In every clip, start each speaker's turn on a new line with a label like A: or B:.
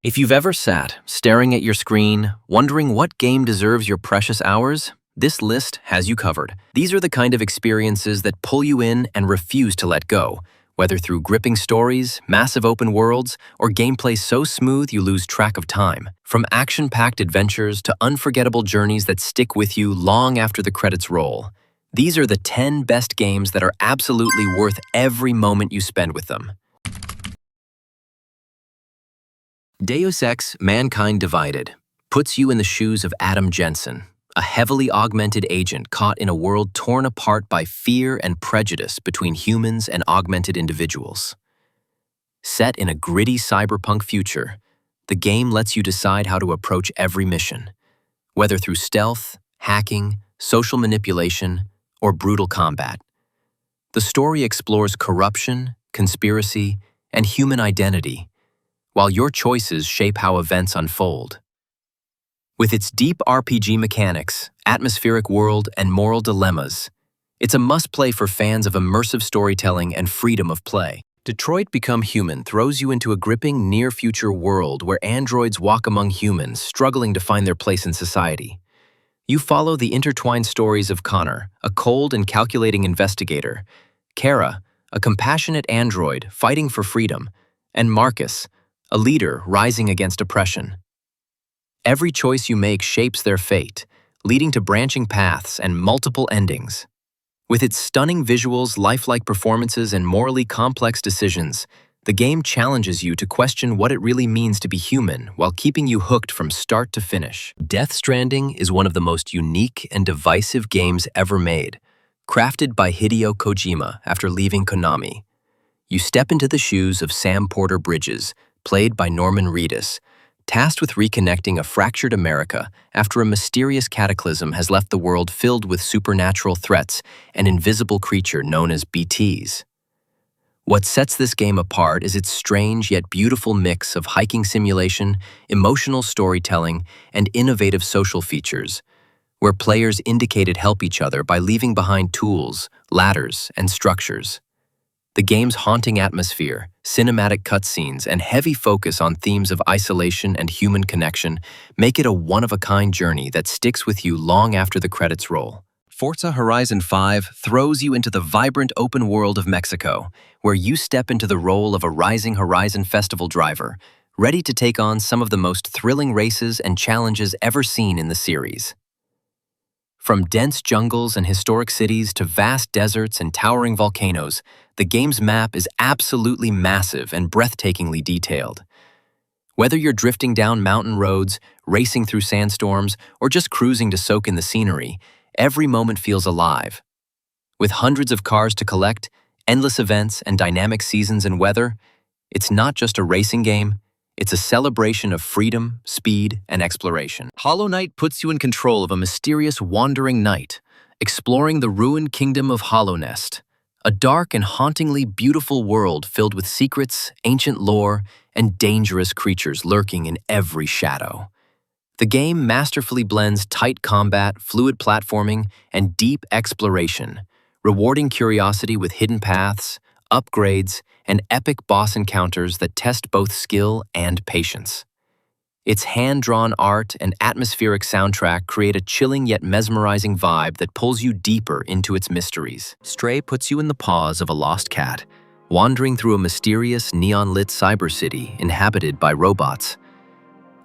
A: If you've ever sat, staring at your screen, wondering what game deserves your precious hours, this list has you covered. These are the kind of experiences that pull you in and refuse to let go, whether through gripping stories, massive open worlds, or gameplay so smooth you lose track of time. From action-packed adventures to unforgettable journeys that stick with you long after the credits roll, these are the 10 best games that are absolutely worth every moment you spend with them. Deus Ex: Mankind Divided puts you in the shoes of Adam Jensen, a heavily augmented agent caught in a world torn apart by fear and prejudice between humans and augmented individuals. Set in a gritty cyberpunk future, the game lets you decide how to approach every mission, whether through stealth, hacking, social manipulation, or brutal combat. The story explores corruption, conspiracy, and human identity, while your choices shape how events unfold. With its deep RPG mechanics, atmospheric world, and moral dilemmas, it's a must-play for fans of immersive storytelling and freedom of play. Detroit Become Human throws you into a gripping near-future world where androids walk among humans, struggling to find their place in society. You follow the intertwined stories of Connor, a cold and calculating investigator, Kara, a compassionate android fighting for freedom, and Marcus, a leader rising against oppression. Every choice you make shapes their fate, leading to branching paths and multiple endings. With its stunning visuals, lifelike performances, and morally complex decisions, the game challenges you to question what it really means to be human while keeping you hooked from start to finish. Death Stranding is one of the most unique and divisive games ever made, crafted by Hideo Kojima after leaving Konami. You step into the shoes of Sam Porter Bridges, played by Norman Reedus, tasked with reconnecting a fractured America after a mysterious cataclysm has left the world filled with supernatural threats and invisible creature known as BTs. What sets this game apart is its strange yet beautiful mix of hiking simulation, emotional storytelling, and innovative social features, where players indicated help each other by leaving behind tools, ladders, and structures. The game's haunting atmosphere, cinematic cutscenes, and heavy focus on themes of isolation and human connection make it a one-of-a-kind journey that sticks with you long after the credits roll. Forza Horizon 5 throws you into the vibrant open world of Mexico, where you step into the role of a Rising Horizon Festival driver, ready to take on some of the most thrilling races and challenges ever seen in the series. From dense jungles and historic cities to vast deserts and towering volcanoes, the game's map is absolutely massive and breathtakingly detailed. Whether you're drifting down mountain roads, racing through sandstorms, or just cruising to soak in the scenery, every moment feels alive. With hundreds of cars to collect, endless events, and dynamic seasons and weather, it's not just a racing game, it's a celebration of freedom, speed, and exploration. Hollow Knight puts you in control of a mysterious wandering knight, exploring the ruined kingdom of Hollownest, a dark and hauntingly beautiful world filled with secrets, ancient lore, and dangerous creatures lurking in every shadow. The game masterfully blends tight combat, fluid platforming, and deep exploration, rewarding curiosity with hidden paths, upgrades, and epic boss encounters that test both skill and patience. Its hand-drawn art and atmospheric soundtrack create a chilling yet mesmerizing vibe that pulls you deeper into its mysteries. Stray puts you in the paws of a lost cat, wandering through a mysterious neon-lit cyber city inhabited by robots.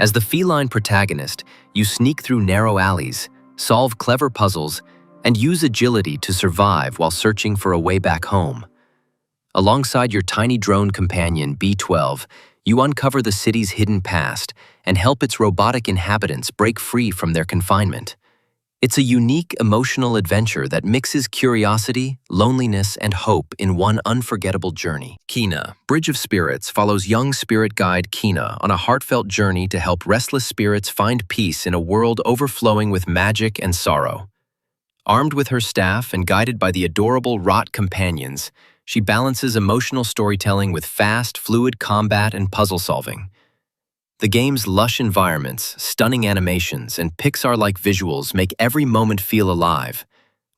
A: As the feline protagonist, you sneak through narrow alleys, solve clever puzzles, and use agility to survive while searching for a way back home. Alongside your tiny drone companion, B12, you uncover the city's hidden past and help its robotic inhabitants break free from their confinement. It's a unique, emotional adventure that mixes curiosity, loneliness, and hope in one unforgettable journey. Kina, Bridge of Spirits, follows young spirit guide Kina on a heartfelt journey to help restless spirits find peace in a world overflowing with magic and sorrow. Armed with her staff and guided by the adorable Rot companions, she balances emotional storytelling with fast, fluid combat and puzzle solving. The game's lush environments, stunning animations, and Pixar-like visuals make every moment feel alive,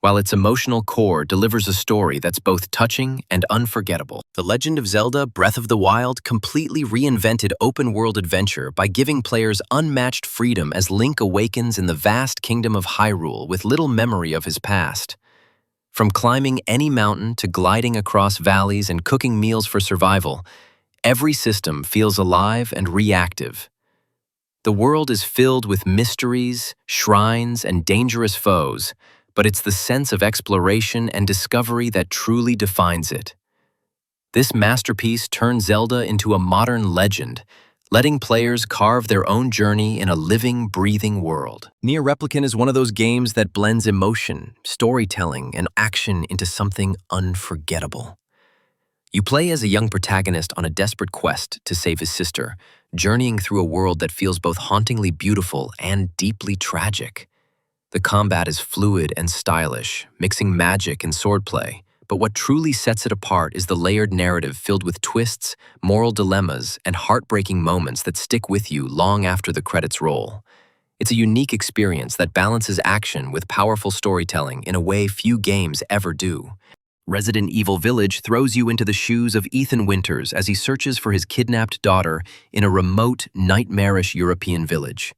A: while its emotional core delivers a story that's both touching and unforgettable. The Legend of Zelda: Breath of the Wild completely reinvented open-world adventure by giving players unmatched freedom as Link awakens in the vast kingdom of Hyrule with little memory of his past. From climbing any mountain to gliding across valleys and cooking meals for survival, every system feels alive and reactive. The world is filled with mysteries, shrines, and dangerous foes, but it's the sense of exploration and discovery that truly defines it. This masterpiece turned Zelda into a modern legend, letting players carve their own journey in a living, breathing world. Nier Replicant is one of those games that blends emotion, storytelling, and action into something unforgettable. You play as a young protagonist on a desperate quest to save his sister, journeying through a world that feels both hauntingly beautiful and deeply tragic. The combat is fluid and stylish, mixing magic and swordplay, but what truly sets it apart is the layered narrative filled with twists, moral dilemmas, and heartbreaking moments that stick with you long after the credits roll. It's a unique experience that balances action with powerful storytelling in a way few games ever do. Resident Evil Village throws you into the shoes of Ethan Winters as he searches for his kidnapped daughter in a remote, nightmarish European village.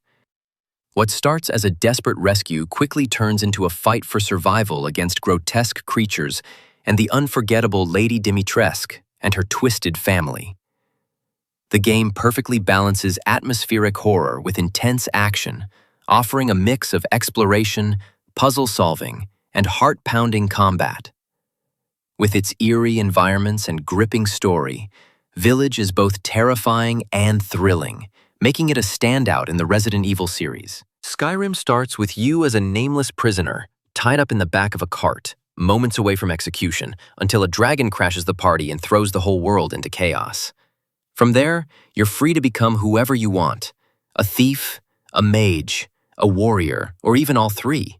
A: What starts as a desperate rescue quickly turns into a fight for survival against grotesque creatures and the unforgettable Lady Dimitrescu and her twisted family. The game perfectly balances atmospheric horror with intense action, offering a mix of exploration, puzzle solving, and heart-pounding combat. With its eerie environments and gripping story, Village is both terrifying and thrilling, making it a standout in the Resident Evil series. Skyrim starts with you as a nameless prisoner, tied up in the back of a cart, moments away from execution, until a dragon crashes the party and throws the whole world into chaos. From there, you're free to become whoever you want: a thief, a mage, a warrior, or even all three.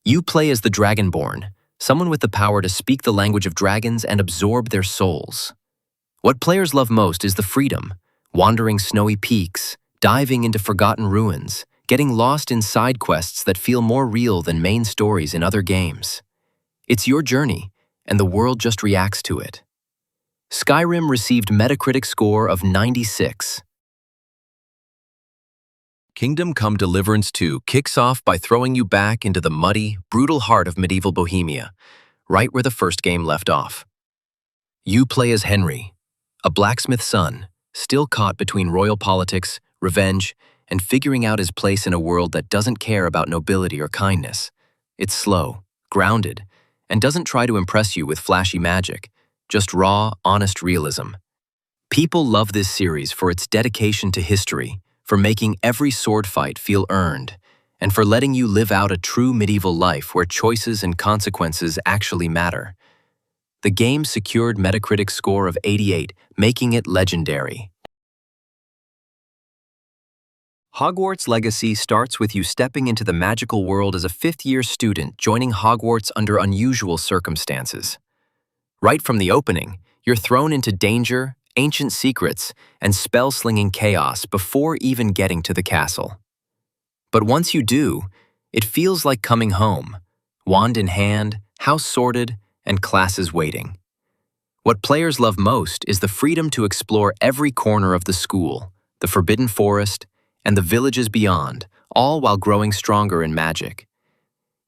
A: You play as the Dragonborn, someone with the power to speak the language of dragons and absorb their souls. What players love most is the freedom, wandering snowy peaks, diving into forgotten ruins, getting lost in side quests that feel more real than main stories in other games. It's your journey, and the world just reacts to it. Skyrim received Metacritic score of 96. Kingdom Come Deliverance 2 kicks off by throwing you back into the muddy, brutal heart of medieval Bohemia, right where the first game left off. You play as Henry, a blacksmith's son, still caught between royal politics, revenge, and figuring out his place in a world that doesn't care about nobility or kindness. It's slow, grounded, and doesn't try to impress you with flashy magic, just raw, honest realism. People love this series for its dedication to history, for making every sword fight feel earned, and for letting you live out a true medieval life where choices and consequences actually matter. The game secured Metacritic score of 88, making it legendary. Hogwarts Legacy starts with you stepping into the magical world as a fifth-year student joining Hogwarts under unusual circumstances. Right from the opening, you're thrown into danger, ancient secrets, and spell-slinging chaos before even getting to the castle. But once you do, it feels like coming home, wand in hand, house sorted, and classes waiting. What players love most is the freedom to explore every corner of the school, the Forbidden Forest, and the villages beyond, all while growing stronger in magic.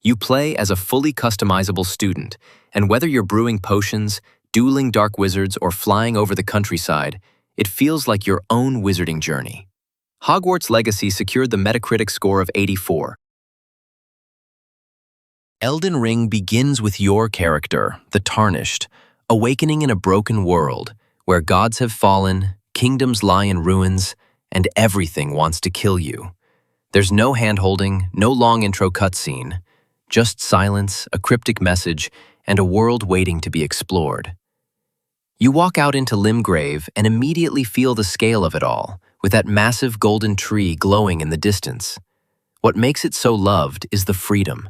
A: You play as a fully customizable student, and whether you're brewing potions, dueling dark wizards, or flying over the countryside, it feels like your own wizarding journey. Hogwarts Legacy secured the Metacritic score of 84. Elden Ring begins with your character, the Tarnished, awakening in a broken world where gods have fallen, kingdoms lie in ruins, and everything wants to kill you. There's no hand-holding, no long intro cutscene, just silence, a cryptic message, and a world waiting to be explored. You walk out into Limgrave and immediately feel the scale of it all, with that massive golden tree glowing in the distance. What makes it so loved is the freedom.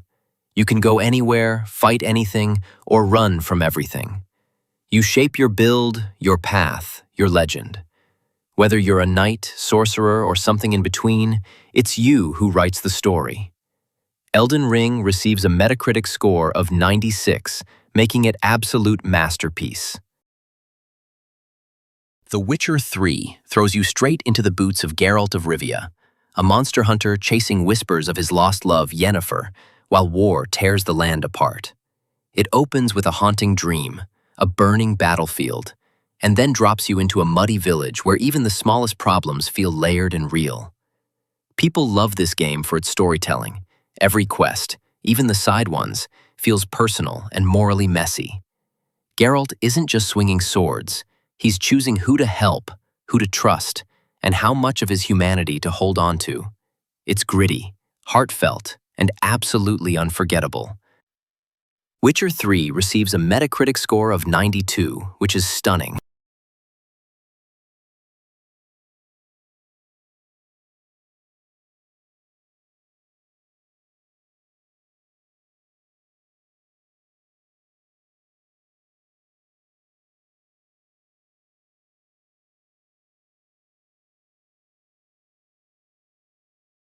A: You can go anywhere, fight anything, or run from everything. You shape your build, your path, your legend. Whether you're a knight, sorcerer, or something in between, it's you who writes the story. Elden Ring receives a Metacritic score of 96, making it absolute masterpiece. The Witcher 3 throws you straight into the boots of Geralt of Rivia, a monster hunter chasing whispers of his lost love Yennefer, while war tears the land apart. It opens with a haunting dream, a burning battlefield, and then drops you into a muddy village where even the smallest problems feel layered and real. People love this game for its storytelling. Every quest, even the side ones, feels personal and morally messy. Geralt isn't just swinging swords, he's choosing who to help, who to trust, and how much of his humanity to hold on to. It's gritty, heartfelt, and absolutely unforgettable. Witcher 3 receives a Metacritic score of 92, which is stunning.